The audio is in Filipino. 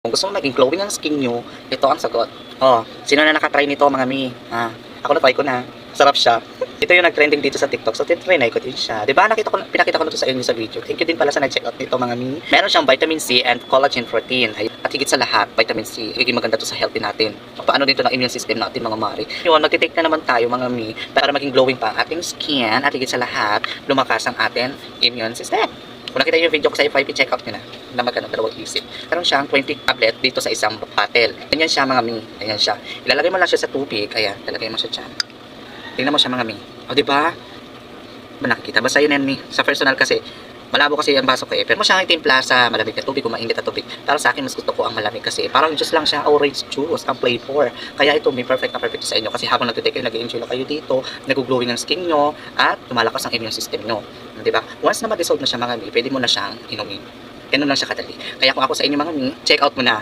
Kung gusto mo maging glowing ang skin nyo, ito ang sagot. Oh, sino na nakatry nito mga mi? Ako na try ko na. Sarap siya. Ito yung nag-trending dito sa TikTok. So, tinry ko din siya. Diba? Pinakita ko na to sa inyo sa video. Thank you din pala sa nag-check out nito mga mi. Meron siyang vitamin C and collagen protein. At higit sa lahat, vitamin C. Higit maganda to sa healthy natin. Paano dito ng immune system natin mga mari. Yun, magtitake na naman tayo mga mi para maging glowing pa ang ating skin. At higit sa lahat, lumakas ang ating immune system. Kung nakita yung video ko sa FYP, check out nyo na magkano dalawang isip. Meron siyang 20 tablet dito sa isang bottle. Ganyan siya mga mi. Ayan siya. Ilalagay mo lang siya sa tubig. Ayan, ilalagay mo siya dyan. Tingnan mo siya mga mi. O diba? Ba nakikita? Basta yun yan mi. Sa personal kasi, malabo kasi ang baso ko eh. Pero mo siyang itimpla sa malamig na tubig o mainit na tubig. Para sa akin, mas gusto ko ang malamig kasi parang juice lang siya, orange juice, ang flavor. Kaya ito may perfect na perfect sa inyo. Kasi habang nagtitake kayo, nag-enjoy lang kayo dito, nag-glowing ang skin nyo, at lumalakas ang immune system nyo. Diba? Once na ma-dissolve na siya mga mi, pwede mo na siyang inumin. Ganun lang siya kadali. Kaya kung ako sa inyo mga mi, check out mo na.